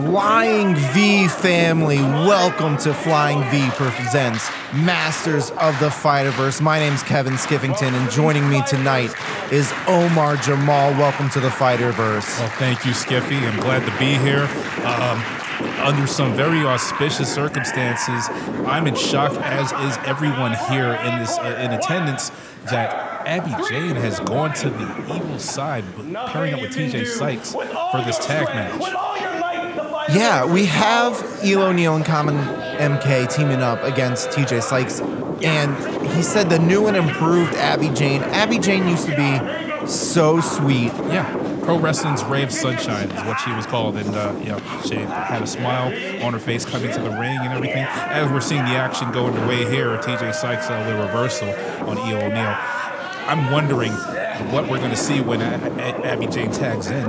Flying V family, welcome to Flying V presents Masters of the Fighterverse. My name's Kevin Skiffington, and joining me tonight is Omar Jamal. Welcome to the Fighterverse. Well, thank you, Skiffy. I'm glad to be here. Under some very auspicious circumstances, I'm in shock, as is everyone here in this in attendance, that Abby Jane has gone to the evil side, pairing up with TJay Sykes for this tag match. Yeah, we have Elo Neal and Kamen MK teaming up against TJay Sykes, and he said the new and improved Abby Jane. Abby Jane used to be so sweet. Yeah, pro wrestling's ray of sunshine is what she was called, and she had a smile on her face coming to the ring and everything. As we're seeing the action go underway here, TJay Sykes with a reversal on Elo Neal. I'm wondering what we're going to see when Abby Jane tags in.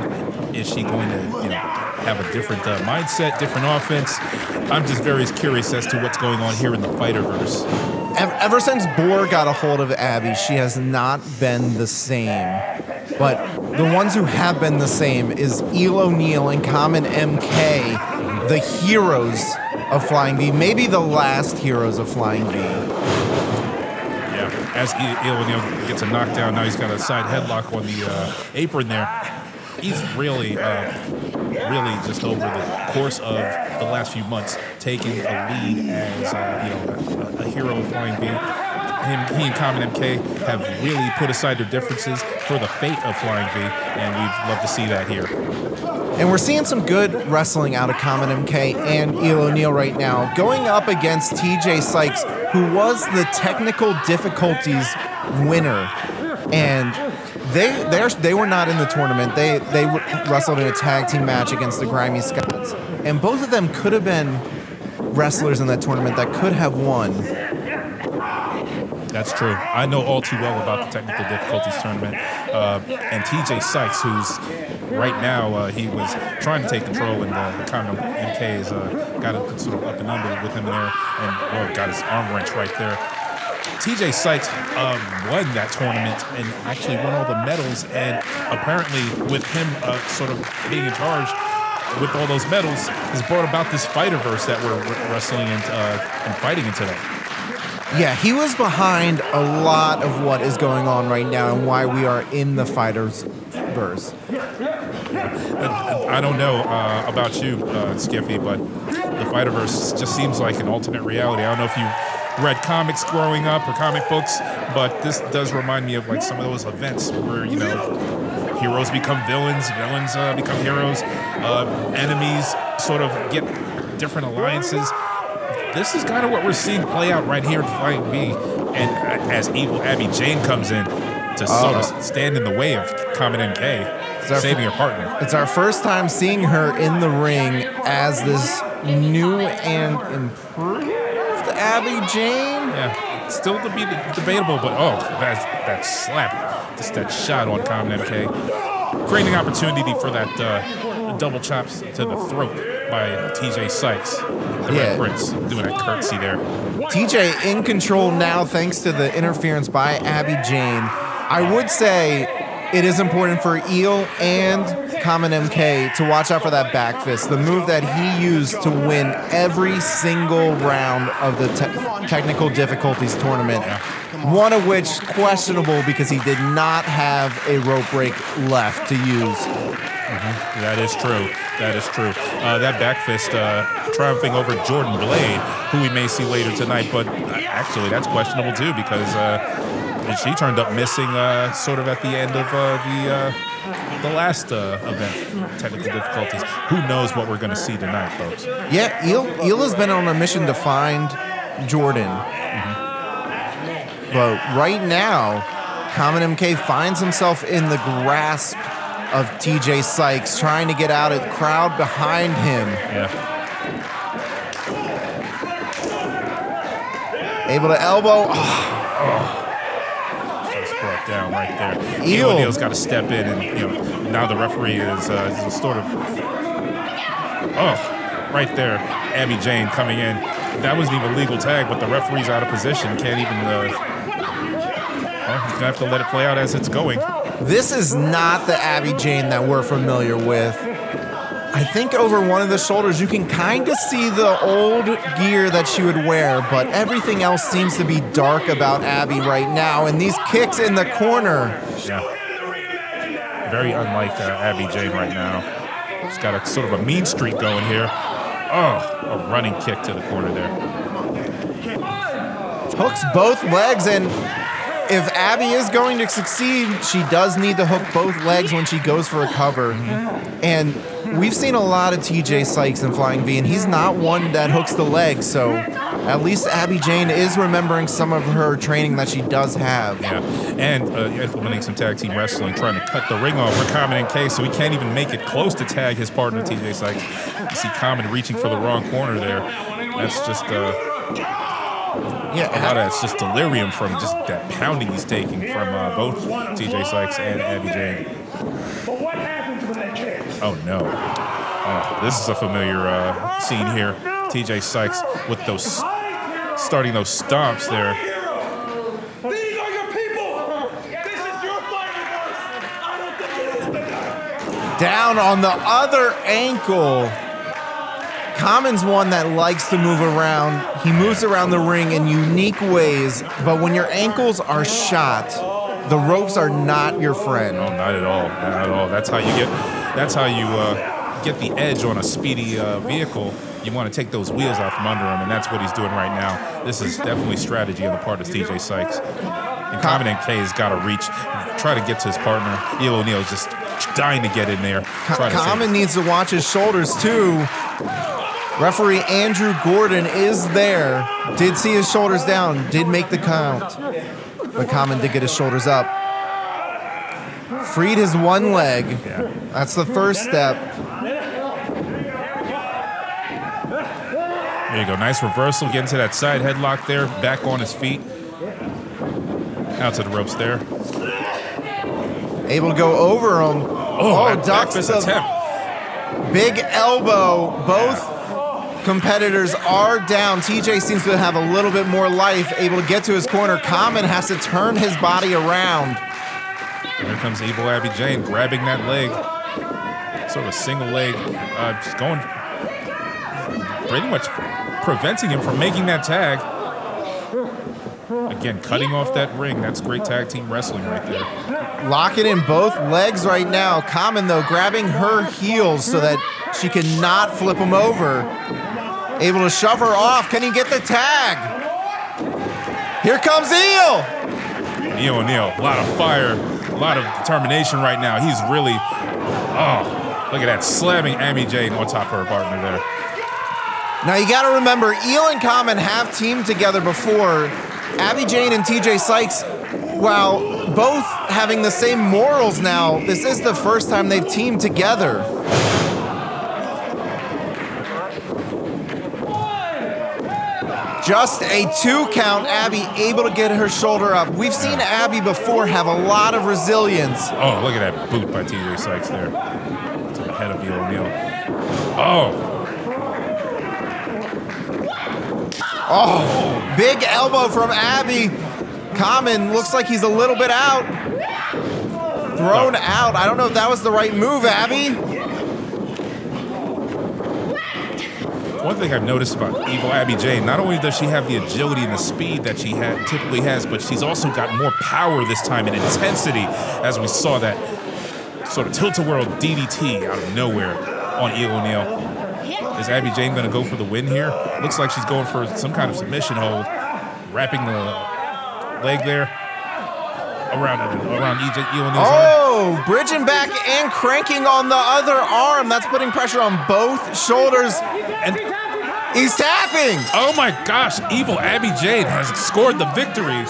Is she going to, have a different mindset, different offense? I'm just very curious as to what's going on here in the Fighterverse. Ever since Boar got a hold of Abby, she has not been the same. But the ones who have been the same is Elo Neal and Kamen MK, the heroes of Flying V, maybe the last heroes of Flying V. Yeah, as Elo Neal gets a knockdown, now he's got a side headlock on the apron there. He's really just over the course of the last few months taking a lead as a hero of Flying V. He and Kamen MK have really put aside their differences for the fate of Flying V, and we'd love to see that here. And we're seeing some good wrestling out of Kamen MK and Elo Neal right now, going up against TJay Sykes, who was the technical difficulties winner. And they were not in the tournament. They wrestled in a tag team match against the Grimy Scots. And both of them could have been wrestlers in that tournament that could have won. That's true. I know all too well about the technical difficulties tournament. And TJay Sykes, who's right now, he was trying to take control, and Kamen MK has got a sort of up and under with him there, and got his arm wrench right there. TJay Sykes won that tournament and actually won all the medals, and apparently with him sort of being in charge with all those medals has brought about this Fighterverse that we're wrestling and fighting in today. Yeah, he was behind a lot of what is going on right now and why we are in the Fighterverse. I don't know about you, Skiffy, but the Fighterverse just seems like an alternate reality. I don't know if you read comics growing up or comic books, but this does remind me of like some of those events where, heroes become villains, villains become heroes, enemies sort of get different alliances. This is kind of what we're seeing play out right here in Flying V, and as evil Abby Jane comes in to sort of stand in the way of Kamen MK, saving her partner. It's our first time seeing her in the ring as this new and improved Abby Jane. Yeah, still to be debatable, but that slap, just that shot on Kamen MK, creating opportunity for that double chops to the throat by TJay Sykes, the Red Prince, doing a curtsy there. TJ in control now thanks to the interference by Abby Jane. I would say it is important for Eel and Kamen MK to watch out for that back fist, the move that he used to win every single round of the technical difficulties tournament. One of which questionable because he did not have a rope break left to use. That is true. That back fist triumphing over Jordan Blade, who we may see later tonight, but actually that's questionable too because she turned up missing sort of at the end of the last event, technical difficulties. Who knows what we're going to see tonight, folks? Yeah, Eel has been on a mission to find Jordan. But right now, Kamen MK finds himself in the grasp of TJay Sykes, trying to get out of the crowd behind him. Yeah. Able to elbow. Just brought down right there. Eel Neal's got to step in, and now the referee is sort of right there. Abby Jane coming in. That wasn't even a legal tag, but the referee's out of position. Can't even. He's gonna have to let it play out as it's going. This is not the Abby Jane that we're familiar with. I think over one of the shoulders, you can kind of see the old gear that she would wear, but everything else seems to be dark about Abby right now. And these kicks in the corner. Yeah. Very unlike Abby Jane right now. She's got a sort of a mean streak going here. Oh, a running kick to the corner there. Hooks both legs, and if Abby is going to succeed, she does need to hook both legs when she goes for a cover. And we've seen a lot of TJay Sykes in Flying V, and he's not one that hooks the legs, so at least Abby Jane is remembering some of her training that she does have. Yeah, and implementing some tag team wrestling, trying to cut the ring off for Kamen NK, so he can't even make it close to tag his partner, TJay Sykes. You see Kamen reaching for the wrong corner there. That's just... a lot of it's just delirium from just that pounding he's taking from both TJay Sykes and Abby Jane. Oh no! Oh, this is a familiar scene here. TJay Sykes with those starting those stomps there. These are your people. This is your fight. I don't think it is. Down on the other ankle. Kamen's one that likes to move around. He moves around the ring in unique ways, but when your ankles are shot, the ropes are not your friend. No, not at all. Not at all. That's how you get the edge on a speedy vehicle. You want to take those wheels out from under him, and that's what he's doing right now. This is definitely strategy on the part of TJay Sykes. And Kamen NK has got to reach, try to get to his partner. Eel O'Neill's just dying to get in there. Kamen needs to watch his shoulders, too. Referee Andrew Gordon is there. Did see his shoulders down. Did make the count. But Kamen did get his shoulders up. Freed his one leg. Yeah. That's the first step. There you go. Nice reversal. Get into that side headlock there. Back on his feet. Out to the ropes there. Able to go over him. Oh, ducks back fist the attempt. big elbow. Both competitors are down. TJ seems to have a little bit more life, able to get to his corner. Kamen has to turn his body around. Here comes Evil Abby Jane grabbing that leg. Sort of a single leg. Just going, pretty much preventing him from making that tag. Again, cutting off that ring. That's great tag team wrestling right there. Locking in both legs right now. Kamen, though, grabbing her heels so that she cannot flip him over. Able to shove her off. Can he get the tag? Here comes Eel. Eel O'Neill, a lot of fire, a lot of determination right now. He's really, look at that, slamming Abby Jane on top of her partner there. Now you got to remember, Eel and Kamen have teamed together before. Abby Jane and TJay Sykes, while both having the same morals now, this is the first time they've teamed together. Just a 2 count, Abby able to get her shoulder up. We've seen Abby before have a lot of resilience. Oh, look at that boot by TJay Sykes there. To the head of Eel O'Neill. Oh, big elbow from Abby. Kamen looks like he's a little bit out. Thrown out. I don't know if that was the right move, Abby. One thing I've noticed about Evil Abby Jane, not only does she have the agility and the speed that she typically has, but she's also got more power this time and intensity, as we saw that sort of tilt-a-whirl DDT out of nowhere on Eel O'Neill. Is Abby Jane going to go for the win here? Looks like she's going for some kind of submission hold, wrapping the leg there around Eel O'Neill's arm. Bridging back and cranking on the other arm. That's putting pressure on both shoulders. And he's tapping. oh my gosh, Evil Abby Jane has scored the victory.